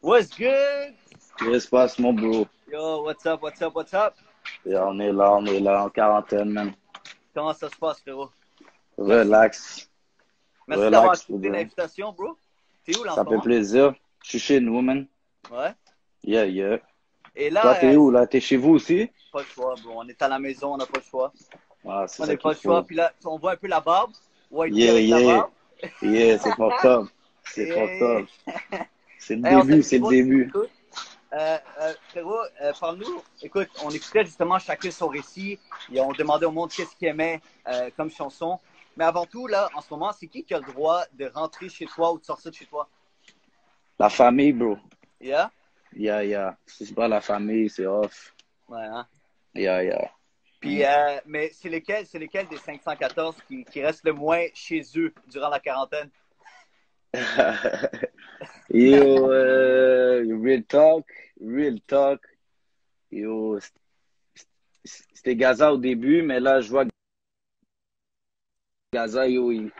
What's good? Qu'est-ce qui se passe, mon bro? Yo, what's up, what's up, what's up? Et on est là, en quarantaine, man. Comment ça se passe, frérot? Merci. Relax, Merci d'avoir relax, pour accepté vrai. l'invitation, bro. T'es où là en ce Ça fait moment? plaisir. Je suis chez nous, man. Ouais. Yeah, yeah. Et Toi, là, t'es où, là? T'es chez vous aussi? pas le choix, bro. On est à la maison, on n'a pas le choix. Ah, c'est On ça n'a pas qu'il le choix. faut. Puis là, on voit un peu la barbe. White Bee Yeah, avec la yeah. barbe. Yeah, c'est fucked up. C'est fucked Et... up. C'est le Hey, on début, salue tout c'est le le monde qui nous début. écoute. Frérot, parle-nous. Écoute, on écoutait justement chacun son récit et on demandait au monde qu'est-ce qu'il aimait comme chanson. Mais avant tout, là, en ce moment, c'est qui a le droit de rentrer chez toi ou de sortir de chez toi? La famille, bro. Yeah? Yeah, yeah. Si c'est pas la famille, c'est off. Ouais, hein? Yeah, yeah. Puis, mais c'est lesquels des 514 qui restent le moins chez eux durant la quarantaine? Yo, real talk, real talk. Yo, c'était Gaza au début, mais là, je vois que Gaza, yo, il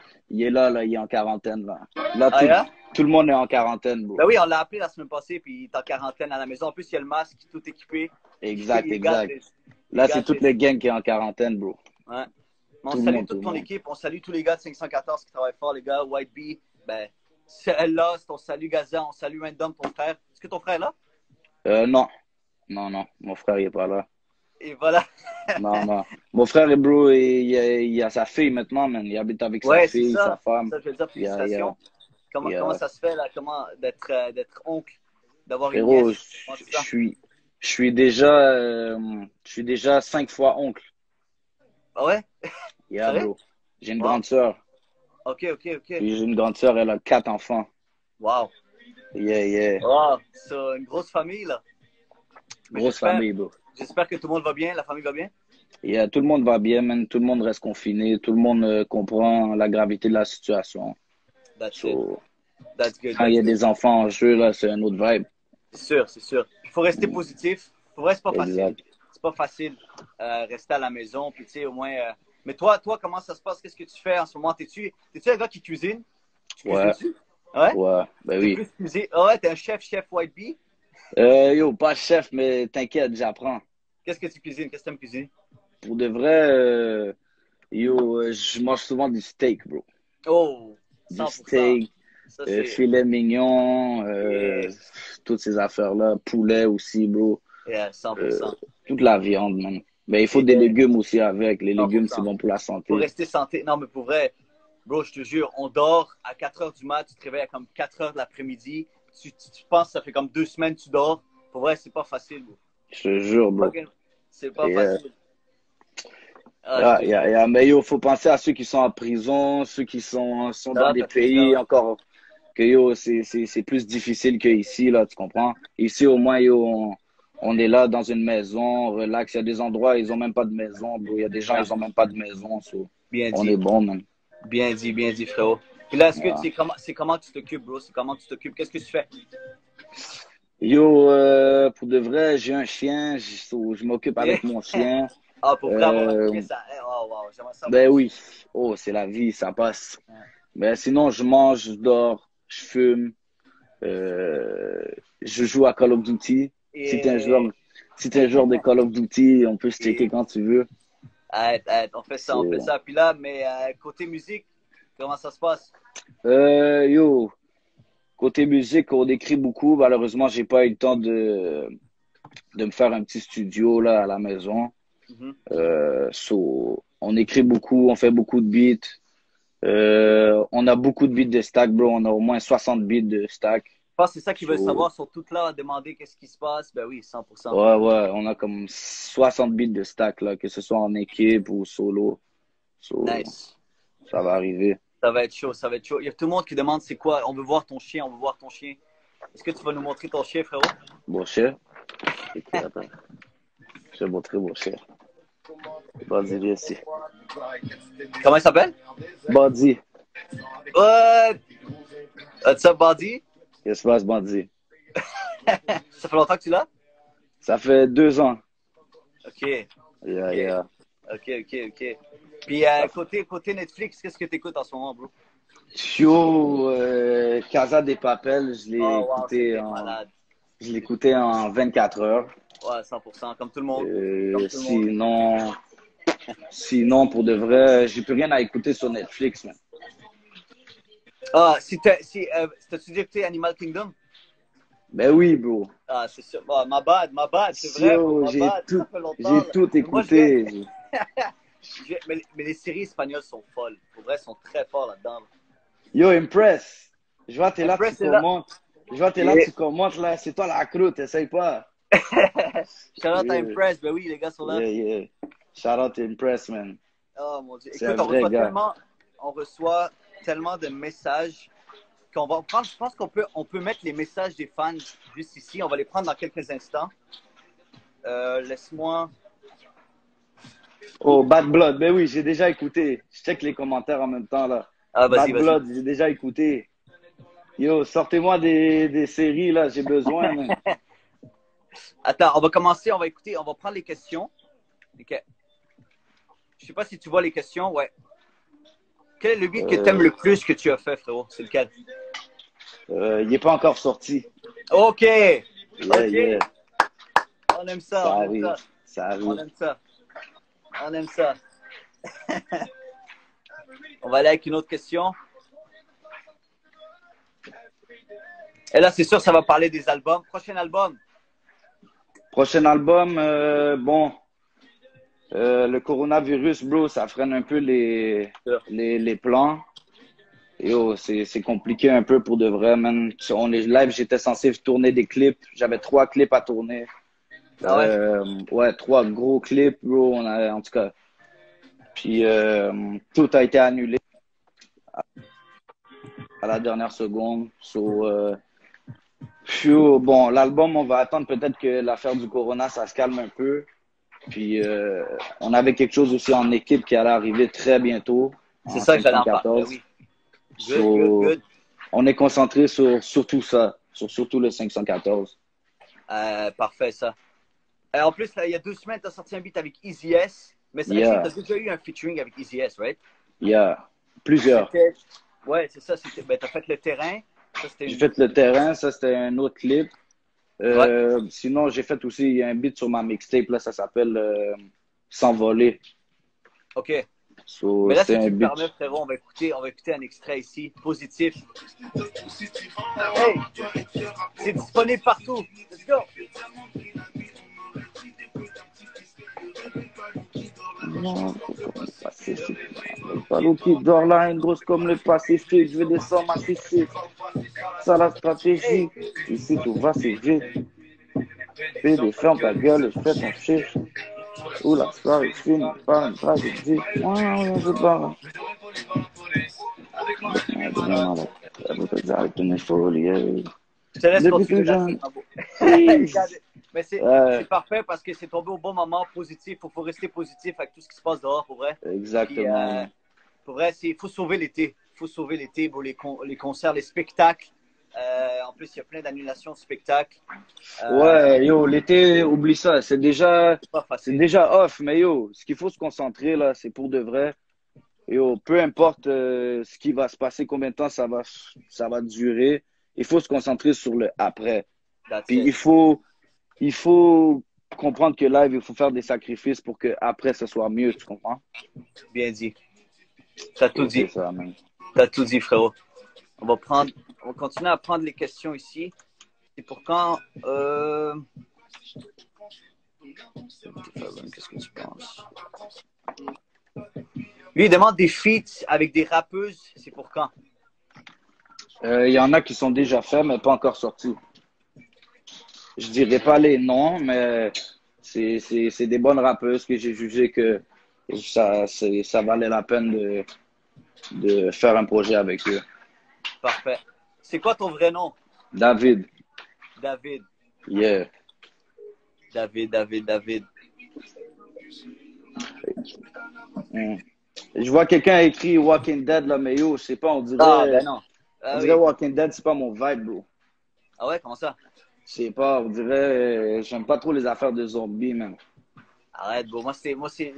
est là, il est en quarantaine, là. Là, Ah, yeah? tout le monde est en quarantaine, bro. Ben oui, on l'a appelé la semaine passée, puis il est en quarantaine à la maison. En plus, il y a le masque, tout équipé. Exact, Il garde exact. les... Il Là, c'est garde toute les... le gang qui est en quarantaine, bro. Ouais. Mais on Tout le salue monde, tout toute le ton monde. équipe. On salue tous les gars de 514 qui travaillent fort, les gars. White Bee, ben, Lost, on salue Gaza, on salue Random, ton frère. Est-ce que ton frère est là? Non, non, non. Mon frère, il est pas là. Et voilà. Non, non. Mon frère, bro, il a sa fille maintenant, man. Il habite avec sa Ouais, c'est fille, sa ça. femme. Ça, je veux dire, Il a, félicitations. Comment il ça se fait, là? Comment d'être oncle, d'avoir une Frérot, nièce? Comment c'est ça? je suis déjà 5 fois oncle. Ah ouais? Yeah, Sérieux? bro. J'ai une Wow. grande sœur. Ok, ok, ok. Puis j'ai une grande sœur, elle a 4 enfants. Wow. Yeah, yeah. Wow. C'est une grosse famille, là. Mais Grosse j'espère, famille, bro. j'espère que tout le monde va bien, la famille va bien. Yeah, tout le monde va bien, man. Tout le monde reste confiné. Tout le monde comprend la gravité de la situation. That's it. So, That's good, quand il y that's a good. des enfants en jeu, là, c'est un autre vibe. C'est sûr, c'est sûr. Il faut rester Mm, positif. Pour vrai, c'est pas facile. exact. C'est pas facile rester à la maison. Puis, tu sais, au moins. Mais toi, comment ça se passe? Qu'est-ce que tu fais en ce moment? T'es-tu un gars qui cuisine? Tu Ouais, cuisines-tu? Ouais? ouais, ben T'es oui. plus cuisine. Ah ouais, t'es un chef White Bee. Yo, pas chef, mais t'inquiète, j'apprends. Qu'est-ce que tu cuisines? Qu'est-ce que tu aimes cuisiner? Pour de vrai, yo, je mange souvent du steak, bro. Oh, Du 100%. steak, Ça, c'est. filet mignon, Yeah, toutes ces affaires-là. Poulet aussi, bro. yeah, Euh, 100%. toute la viande, man. Mais il faut des Yeah, légumes aussi avec. Les légumes, c'est 100%. bon pour la Pour santé. rester santé. Non, mais pour vrai, bro, je te jure, on dort à 4 heures du mat, tu te réveilles à comme 4 heures de l'après-midi. Tu penses que ça fait comme 2 semaines que tu dors. Pour vrai, c'est pas facile, bro. Je te jure, bro. C'est pas Et, facile. Ah, je te jure. mais yo, faut penser à ceux qui sont en prison, ceux qui sont dans Non, des t'as fait ça, pays ouais. encore que yo, c'est plus difficile que ici, là, tu comprends? Ici, au moins, yo, on est là dans une maison, relax. Il y a des endroits, ils ont même pas de maison, bro. Il y a des gens, Yeah. ils ont même pas de maison. So, Bien on est dit. bon, man. Bien dit, frérot. Puis là, est-ce que Ouais. c'est comment tu t'occupes, bro? C'est comment tu t'occupes? Qu'est-ce que tu fais? Yo, pour de vrai, j'ai un chien, je m'occupe Yeah. avec mon chien. Ah, pour vrai avoir un chien, Euh, ça. Oh, wow, j'aimerais ça, moi ben aussi. oui, oh, c'est la vie, ça passe. Ouais. Mais sinon, je mange, je dors, je fume, euh, je joue à Call of Duty. Si t'es un joueur, Et, si t'es un joueur de Call of Duty, on peut se checker et quand tu veux. on fait ça, on fait C'est, ça. Puis là, mais côté musique, comment ça se passe? yo, côté musique, on écrit beaucoup. Malheureusement, j'ai pas eu le temps de me faire un petit studio là à la maison. Mhm. So, on écrit beaucoup, on fait beaucoup de beats. On a beaucoup de beats de stack, bro. On a au moins 60 beats de stack. Je pense que c'est ça qu'ils veulent So, savoir. Ils sont tous là à demander qu'est-ce qui se passe. Ben oui, 100%. ouais, ouais, on a comme 60 beats de stack, là, que ce soit en équipe ou solo. So, Nice. ça va arriver. Ça va être chaud, ça va être chaud. Il y a tout le monde qui demande c'est quoi. On veut voir ton chien, on veut voir ton chien. Est-ce que tu vas nous montrer ton chien, frérot? Bon cher. Ok, attends. Je vais montrer mon cher. Bandit, viens ici. Comment il s'appelle? Bandit. What? What's up, Bandit? Qu'est-ce qui se passe, Bandit? Ça fait longtemps que tu l'as? Ça fait 2 ans. Ok, Yeah, ok, yeah. ok. Puis Ça côté Netflix, qu'est-ce que tu écoutes en ce moment, bro? Yo, Casa de Papel, Oh, wow, c'était malade. je l'ai écouté en 24 heures. Ouais, 100%, comme tout le monde. Comme tout le monde. Sinon, sinon, pour de vrai, j'ai plus rien à écouter sur Netflix, man. Ah, t'as-tu dit écouté Animal Kingdom? Ben oui, bro. Ah, c'est sûr. Ah, ma bad, c'est vrai, bro, Yo, ma bad. Ça fait longtemps, j'ai là. tout Mais moi, je vais. écouté. Mais les séries espagnoles sont folles. Pour vrai, elles sont très fortes là-dedans. Yo, Impress. Je vois, t'es là, tu Impress est là. commentes. Je vois, t'es là, Yeah. tu commentes, là. C'est toi la croûte, essaye pas. Shout out à Yeah, Impress. Ben oui, les gars sont là. yeah. Shout out to Impress, man. Oh mon Dieu. C'est un Écoute, vrai gars. on reçoit tellement de messages qu'on va prendre. Je pense on peut mettre les messages des fans juste ici. On va les prendre dans quelques instants. Laisse-moi. Oh, Bad Blood. Ben oui, j'ai déjà écouté. Je check les commentaires en même temps, là. Ah, Bad vas-y. Blood, j'ai déjà écouté. Yo, sortez-moi des séries, là. J'ai besoin, man. Attends, on va commencer. On va écouter. On va prendre les questions. Ok. Je sais pas si tu vois les questions. Ouais. Quel est le beat que tu aimes le plus que tu as fait, frérot? C'est lequel? Il n'est pas encore sorti. OK. Yeah, OK. yeah. On aime ça. Ça On aime arrive. ça. Ça On arrive. aime ça. On aime ça. On va aller avec une autre question. Et là, c'est sûr, ça va parler des albums. Prochain album. Prochain album, bon, le coronavirus, bro, ça freine un peu les plans. Et oh, c'est compliqué un peu pour de vrai, man. On est live, j'étais censé tourner des clips. J'avais 3 clips à tourner. Ah ouais? Ouais, 3 gros clips, bro. En tout cas. Puis tout a été annulé à la dernière seconde. Bon, l'album, on va attendre peut-être que l'affaire du corona, ça se calme un peu. Puis on avait quelque chose aussi en équipe qui allait arriver très bientôt, C'est en ça que j'allais en parler. Ben 514. oui. Good. On est concentré sur tout ça, sur surtout le 514. Parfait, ça. En plus, là, il y a 2 semaines, tu as sorti un beat avec Easy S. Mais tu Yeah, as déjà eu un featuring avec Easy S, right? yeah, plusieurs. Ouais, c'est ça. Ben, tu as fait le terrain. Ça, J'ai fait le terrain, ça c'était un autre clip. Ouais. Sinon, j'ai fait aussi un beat sur ma mixtape, là, ça s'appelle S'envoler. OK. So, Mais là, c'était si tu un me beat. permets, frérot, on va écouter un extrait ici, positif. Hey, c'est disponible partout. Let's go. Pas l'eau qui dort là, une grosse comme le Pacifique. Je vais descendre ma piscine. Ça, la stratégie. Ici, tout va, c'est vite. Fais des fermes ta gueule et je fais ton chiffre. Où la soirée finit par une tragédie. Ouais, je barre. Je te laisse Depuis continuer tout là-dessus, jeune. ma beau. Oui. Mais c'est parfait parce que c'est tombé au bon moment, positif. Il faut rester positif avec tout ce qui se passe dehors, pour vrai. Puis, Exactement. pour vrai, il faut sauver l'été. Il faut sauver l'été pour les concerts, les spectacles. En plus, il y a plein d'annulations de spectacles. Ouais, yo, l'été, oublie ça. C'est pas C'est facile. déjà off, mais yo, ce qu'il faut se concentrer là, c'est pour de vrai. Yo, peu importe ce qui va se passer, combien de temps ça va durer, il faut se concentrer sur le après. That's Puis it. il faut comprendre que live, il faut faire des sacrifices pour que après ce soit mieux, tu comprends? Bien dit. T'as tout C'est dit. ça, man. T'as tout dit, frérot. On va continuer à prendre les questions ici. C'est pour quand qu'est-ce que tu penses? Lui, il demande des feats avec des rappeuses. C'est pour quand? Il y en a qui sont déjà faits, mais pas encore sortis. Je dirais pas les noms, mais c'est des bonnes rappeuses que j'ai jugé que ça valait la peine de faire un projet avec eux. Parfait. C'est quoi ton vrai nom? David. David. Yeah. David. Je vois quelqu'un a écrit Walking Dead là, mais yo, je sais pas, Ah, ben non. on Ah dirait oui. Walking Dead, c'est pas mon vibe, bro. Ah ouais, comment ça? Je sais pas, on dirait, j'aime pas trop les affaires de zombies, man. Arrête, bro.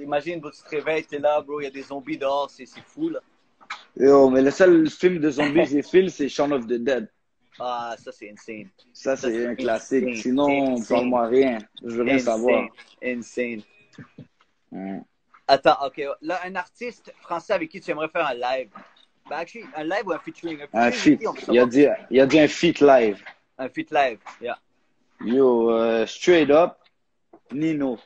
Imagine, bro, tu te réveilles, t'es là, bro, il y a des zombies dehors, c'est fou, là. Yo, mais le seul film de zombies que j'ai fait, c'est Shaun of the Dead. Ah, ça, c'est insane. Ça, Ça, c'est c'est un classique. insane. Sinon, Insane. parle-moi rien. Je veux rien Insane. savoir. Insane. Hmm. Attends, OK. Là, un artiste français avec qui tu aimerais faire un live. Ben, actually, un live ou un featuring? Un Un featuring, feat. oui, on peut Il a savoir. dit, il a dit un feat live. Un feat live. Yeah. Yo, straight up, Nino.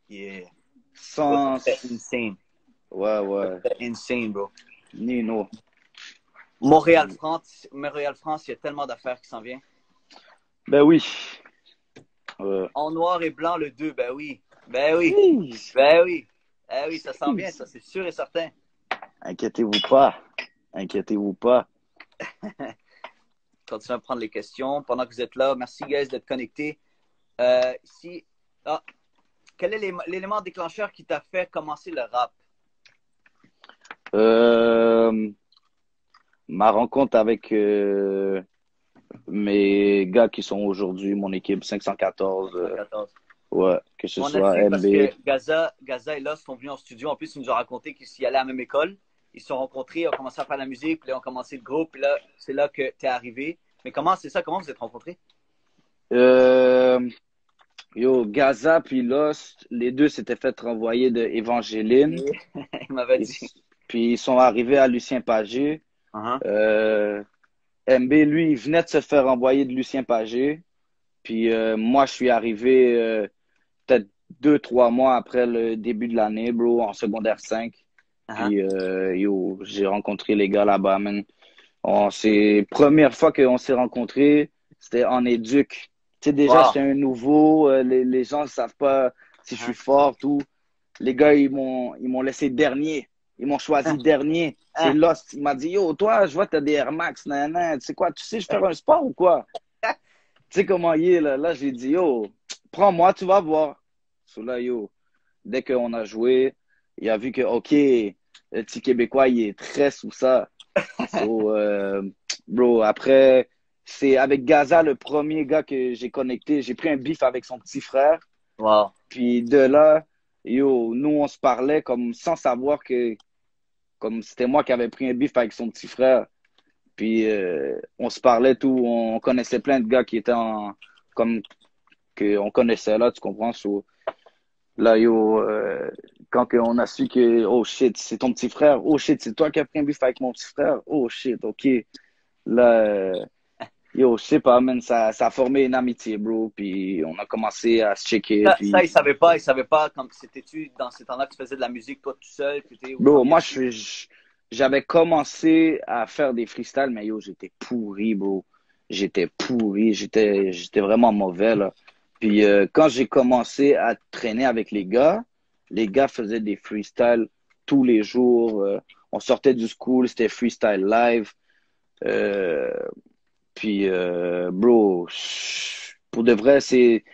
Yeah. Bro, ça Sans. serait insane. Ouais, Ça ouais. serait insane, bro. Nino. Montréal-France, il y a tellement d'affaires qui s'en viennent. Ben oui. Ouais. En noir et blanc, le 2, ben oui. Ben oui. Jeez. Ben oui. Eh oui, ça s'en vient, ça, c'est sûr et certain. Inquiétez-vous pas. Inquiétez-vous pas. Continuez à prendre les questions pendant que vous êtes là. Merci, guys, d'être connectés. Si... Ah, quel est l'élément déclencheur qui t'a fait commencer le rap? Ma rencontre avec mes gars qui sont aujourd'hui mon équipe 514. 114. Ouais, que ce On a soit su parce MB. que Gaza et Lost sont venus en studio. En plus, ils nous ont raconté qu'ils allaient à la même école. Ils se sont rencontrés, ils ont commencé à faire la musique, puis là, ils ont commencé le groupe, puis là, c'est là que tu es arrivé. Mais comment c'est ça? Comment vous êtes rencontrés? Yo, Gaza puis Lost, les deux s'étaient fait renvoyer de Evangeline. Il m'avait Ils- dit. Puis ils sont arrivés à Lucien Pagé. Uh-huh. MB, lui, il venait de se faire renvoyer de Lucien Pagé. Puis moi, je suis arrivé peut-être 2, 3 mois après le début de l'année, bro, en secondaire 5. Uh-huh. Puis yo, j'ai rencontré les gars là-bas, man. Première fois qu'on s'est rencontrés, c'était en éduc. Tu sais, déjà, Wow. j'étais un nouveau. Les gens ne savent pas si je suis fort, tout. Les gars, ils m'ont laissé dernier. Ils m'ont choisi dernier. C'est Lost. Il m'a dit, yo, toi, je vois que t'as des Air Max, nan. Tu sais quoi, tu sais, je fais un sport ou quoi? Tu sais comment il est, là. Là, j'ai dit, yo, prends-moi, tu vas voir. So là, yo, dès qu'on a joué, il a vu que, OK, le petit Québécois, il est très sous ça. So, bro, après, c'est avec Gaza, le premier gars que j'ai connecté. J'ai pris un bif avec son petit frère. Wow. Puis de là, yo, nous, on se parlait comme sans savoir que comme c'était moi qui avais pris un bif avec son petit frère. Puis on se parlait tout. On connaissait plein de gars qui étaient comme qu'on connaissait là, tu comprends? So, là, yo, quand on a su que, oh shit, c'est ton petit frère. Oh shit, c'est toi qui as pris un bif avec mon petit frère. Oh shit, OK. Là, yo, je sais pas, man, ça a formé une amitié, bro. Puis on a commencé à se checker. Puis, Ça, il savait pas, comme c'était-tu dans ces temps-là que tu faisais de la musique, toi tout seul, puis t'es bro, moi, j'avais commencé à faire des freestyles, mais yo, j'étais pourri, bro. J'étais pourri, j'étais vraiment mauvais, là. Puis quand j'ai commencé à traîner avec les gars faisaient des freestyles tous les jours. On sortait du school, c'était freestyle live. Euh, Puis, bro, pour de vrai, c'est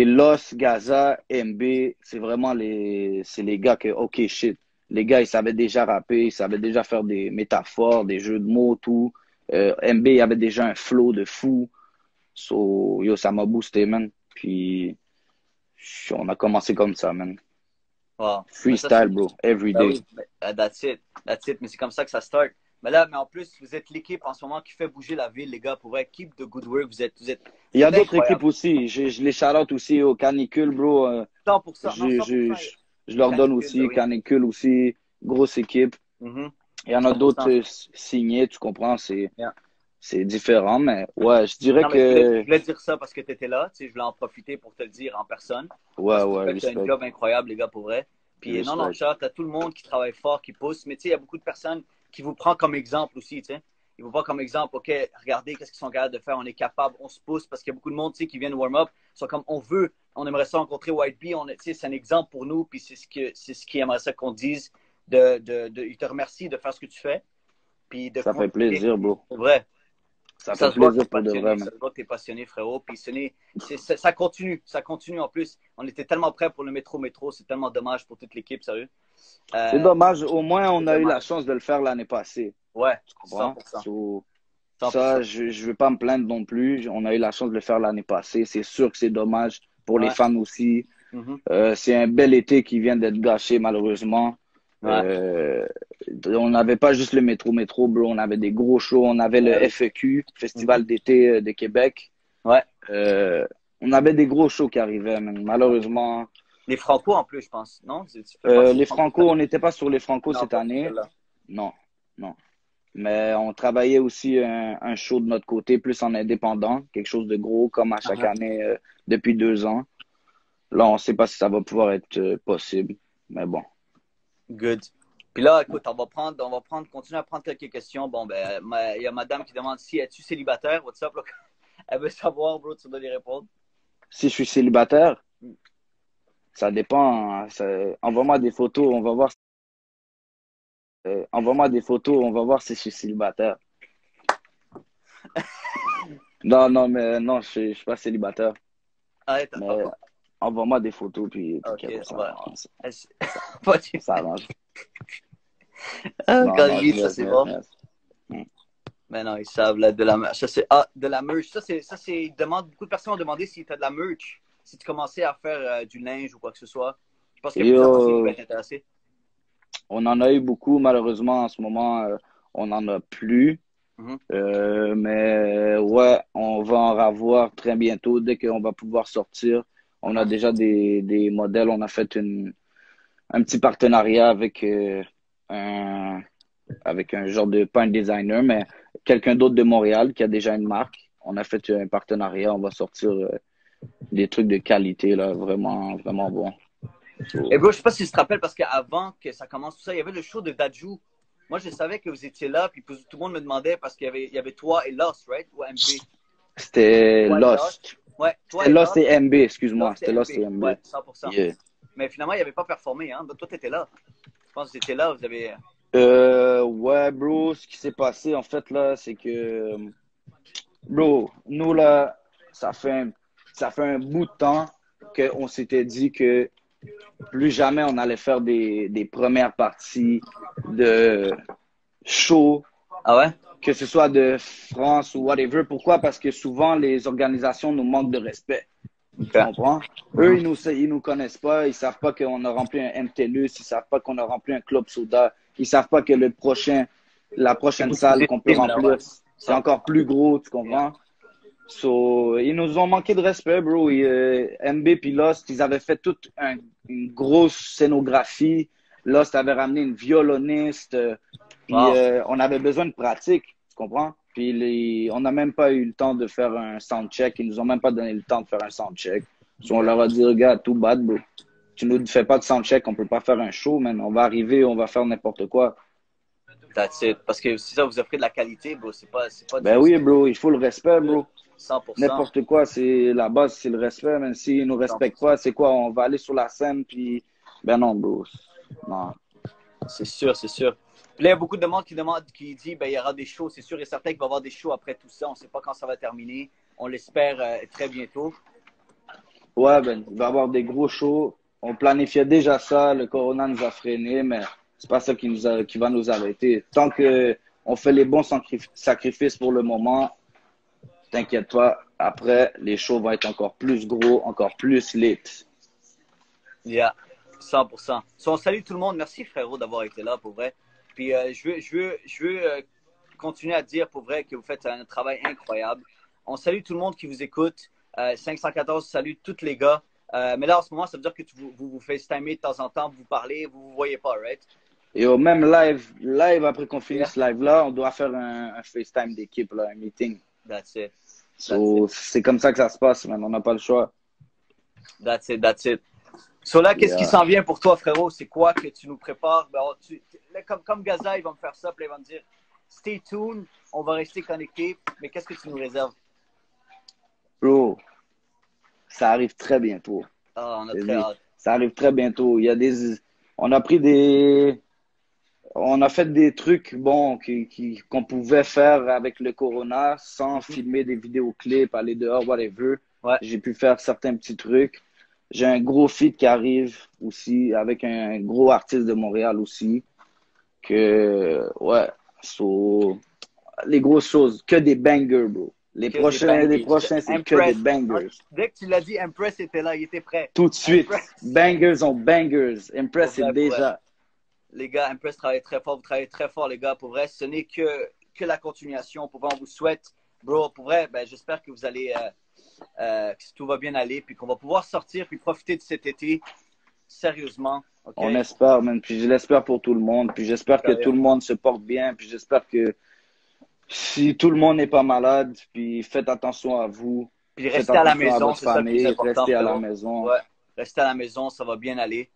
Los, Gaza, MB, c'est vraiment c'est les gars que, OK, shit. Les gars, ils savaient déjà rapper, ils savaient déjà faire des métaphores, des jeux de mots, tout. MB, il avait déjà un flow de fou. So, yo, ça m'a boosté, man. Puis, on a commencé comme ça, man. Wow. Mais ça, Freestyle, bro, every ben day. oui, that's it. That's it. Mais c'est comme ça que ça start. Mais là, mais en plus, vous êtes l'équipe en ce moment qui fait bouger la ville, les gars. Pour vrai, keep the good work. Il y a d'autres incroyable. équipes aussi. Je les shout-out aussi au Canicule, bro. 100%, non, 100%. Je leur donne Canicule, aussi, oui. Canicule aussi, grosse équipe. Mhm. Il y en a 100%. d'autres signés, tu comprends, Yeah. c'est différent, mais ouais, je dirais Non, mais je que, voulais dire ça parce que tu étais là. Tu sais, je voulais en profiter pour te le dire en personne. ouais, Parce que ouais, tu fais un respect, job incroyable, les gars, pour vrai. Puis non, respect. chat, t'as tout le monde qui travaille fort, qui pousse. Mais tu sais, il y a beaucoup de personnes qui vous prennent comme exemple aussi, tu sais. Ils vous prennent comme exemple, OK, regardez qu'est-ce qu'ils sont capables de faire, on est capable, on se pousse. Parce qu'il y a beaucoup de monde, tu sais, qui viennent warm-up, sont comme, on aimerait ça rencontrer White Bee, tu sais, c'est un exemple pour nous, puis c'est ce qu'ils aimeraient ça qu'on dise. Ils te remercient de faire ce que tu fais. Puis de Ça fait continuer. plaisir, bro. C'est vrai. Ça Ça fait se voit que plaisir t'es pour de passionné, vrai, ça man. se voit que t'es passionné, frérot. Puis ça continue en plus. On était tellement prêts pour le métro, c'est tellement dommage pour toute l'équipe, sérieux. C'est dommage, au moins on a eu la dommage. chance de le faire l'année passée, Ouais, tu comprends? 100%. So, 100%. ça, je veux pas me plaindre non plus. On a eu la chance de le faire l'année passée. C'est sûr que c'est dommage pour les Ouais. fans aussi. Mhm. C'est un bel été qui vient d'être gâché, malheureusement. Ouais. On n'avait pas juste le métro, bro. On avait des gros shows. On avait le FEQ, Festival d'été de Québec. Ouais. On avait des gros shows qui arrivaient, mais malheureusement. Les Franco en plus, je pense, non? Les Franco, on n'était pas sur les Franco Non, cette pas année. celle-là. Non, non. Mais on travaillait aussi un show de notre côté, plus en indépendant, quelque chose de gros comme à chaque année depuis 2 ans. Là, on ne sait pas si ça va pouvoir être possible, mais bon. Good. Puis là, écoute, continuer à prendre quelques questions. Bon, ben, il y a madame qui demande si es-tu célibataire? What's up, là? Elle veut savoir, bro, tu dois lui répondre. Si je suis célibataire, ça dépend. Envoie-moi des photos, on va voir. Envoie-moi des photos, on va voir si je suis célibataire. Non, mais non, je suis pas célibataire. Ah, Mais envoie-moi des photos, puis ok, ça arrange. Quand il dit ça, c'est bon. Mais non, ils savent, là, de la merch. Ça, c'est de la merch. Beaucoup de personnes ont demandé si tu as de la merch, si tu commençais à faire du linge ou quoi que ce soit. Je pense qu'il y a plusieurs personnes qui vont être intéressées. On en a eu beaucoup, malheureusement, en ce moment, on n'en a plus. Mais ouais, on va en avoir très bientôt, dès qu'on va pouvoir sortir. On a déjà des modèles. On a fait un petit partenariat avec un genre de, pas un designer, mais quelqu'un d'autre de Montréal qui a déjà une marque. On a fait un partenariat. On va sortir des trucs de qualité, là, vraiment, vraiment bon. Et bro, je sais pas si tu te rappelles, parce qu'avant que ça commence tout ça, il y avait le show de Dadju. Moi, je savais que vous étiez là, puis tout le monde me demandait parce qu'il y avait toi et Lost, right? Ou MB? C'était Lost. Ouais, c'était Lost et MB, excuse-moi. C'était Lost et MB. Ouais, 100%. Yeah. Mais finalement, il n'avait pas performé, hein? Toi, tu étais là. Je pense que vous étiez là, vous avez... Ouais, bro, ce qui s'est passé, en fait, là, c'est que... Bro, nous, là, ça fait un bout de temps qu'on s'était dit que plus jamais on allait faire des premières parties de show. Ah ouais? Que ce soit de France ou whatever. Pourquoi? Parce que souvent, les organisations nous manquent de respect. Tu comprends? Eux, ils nous connaissent pas. Ils savent pas qu'on a rempli un MTLUS. Ils savent pas qu'on a rempli un Club Soda. Ils savent pas que la prochaine salle qu'on peut remplir, c'est encore plus gros. Tu comprends? So, ils nous ont manqué de respect, bro. MB puis Lost, ils avaient fait toute une grosse scénographie. Lost avait ramené une violoniste. Puis on avait besoin de pratique, tu comprends? Puis on n'a même pas eu le temps de faire un soundcheck. Ils nous ont même pas donné le temps de faire un soundcheck. So, on leur a dit, regarde, tout bad, bro. Tu nous fais pas de soundcheck, on peut pas faire un show, man. On va arriver, on va faire n'importe quoi. That's it. Parce que si ça vous offrez de la qualité, bro, c'est pas Ben oui, bro, il faut le respect, bro. 100%. N'importe quoi, c'est la base, c'est le respect. Même s'ils nous respectent pas, c'est quoi? On va aller sur la scène, puis... Ben non, bro. Non. C'est sûr, c'est sûr. Puis là, il y a beaucoup de monde qui dit, ben, il y aura des shows. C'est sûr et certain qu'il va y avoir des shows après tout ça. On ne sait pas quand ça va terminer. On l'espère très bientôt. Ouais, ben, il va y avoir des gros shows. On planifiait déjà ça. Le corona nous a freinés, mais c'est pas ça qui va nous arrêter. Tant que on fait les bons sacrifices pour le moment, t'inquiète pas. Après, les shows vont être encore plus gros, encore plus lit. Yeah, 100%. So, on salue tout le monde. Merci, frérot, d'avoir été là, pour vrai. Puis, je veux continuer à dire, pour vrai, que vous faites un travail incroyable. On salue tout le monde qui vous écoute. 514, salut tous les gars. Mais là, en ce moment, ça veut dire que vous FaceTimez de temps en temps, vous parlez, vous ne voyez pas, right? Et au même live après qu'on finisse live-là, on doit faire un FaceTime d'équipe, là, un meeting. That's it. So, c'est comme ça que ça se passe, man. On n'a pas le choix. That's it. So là, qu'est-ce qui s'en vient pour toi, frérot? C'est quoi que tu nous prépares? Ben, comme Gaza, il va me faire ça, puis il va me dire, stay tuned, on va rester connectés, mais qu'est-ce que tu nous réserves? Bro, ça arrive très bientôt. Ah, on a très hâte. Ça arrive très bientôt. On a fait des trucs, bon, qu'on pouvait faire avec le Corona sans filmer des vidéoclips, aller dehors, whatever. Ouais. J'ai pu faire certains petits trucs. J'ai un gros feat qui arrive aussi avec un gros artiste de Montréal aussi. Les grosses choses, que des bangers, bro. Les prochains, c'est que des bangers. Dès que tu l'as dit, Empress était là, il était prêt. Tout de suite. Bangers on bangers. Impress, c'est déjà. Les gars, Empress travaille très fort. Vous travaillez très fort, les gars. Pour vrai, ce n'est que la continuation. Pour vrai, on vous souhaite, bro, pour vrai, ben, j'espère que vous allez, que tout va bien aller, puis qu'on va pouvoir sortir, puis profiter de cet été, sérieusement. Okay? On espère, man. Puis je l'espère pour tout le monde. Puis j'espère que tout le monde se porte bien. Puis j'espère que si tout le monde n'est pas malade, puis faites attention à vous. Puis restez à la maison, c'est ça le plus important. Restez à la maison. Ouais, restez à la maison, ça va bien aller.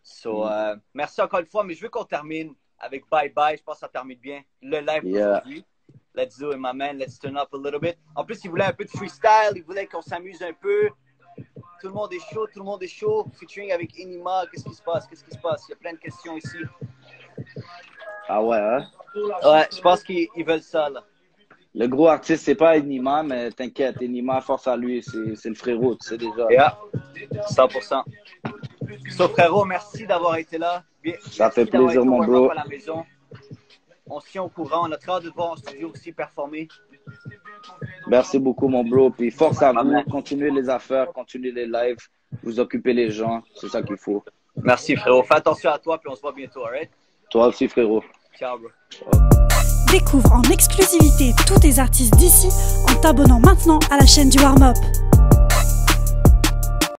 So, merci encore une fois, mais je veux qu'on termine avec Bye Bye. Je pense que ça termine bien le live d'aujourd'hui. Let's do it, my man. Let's turn up a little bit. En plus, il voulait un peu de freestyle. Il voulait qu'on s'amuse un peu. Tout le monde est chaud. Tout le monde est chaud. Featuring avec Enima. Qu'est-ce qui se passe? Qu'est-ce qui se passe? Il y a plein de questions ici. Ah ouais, hein? Ouais, je pense qu'ils veulent ça, là. Le gros artiste, c'est pas Enima, mais t'inquiète, Enima, force à lui. C'est le frérot, tu sais déjà. Yeah, 100%. So, frérot, merci d'avoir été là. Ça fait plaisir, mon bro. À la maison. On se tient au courant. On a très hâte de te voir en studio aussi performer. Merci beaucoup, mon bro. Puis force à vous. Continuez les affaires, continuez les lives. Vous occupez les gens. C'est ça qu'il faut. Merci, frérot. Fais attention à toi, puis on se voit bientôt, alright? Toi aussi, frérot. Ciao, bro. Découvre en exclusivité tous tes artistes d'ici en t'abonnant maintenant à la chaîne du Warm Up.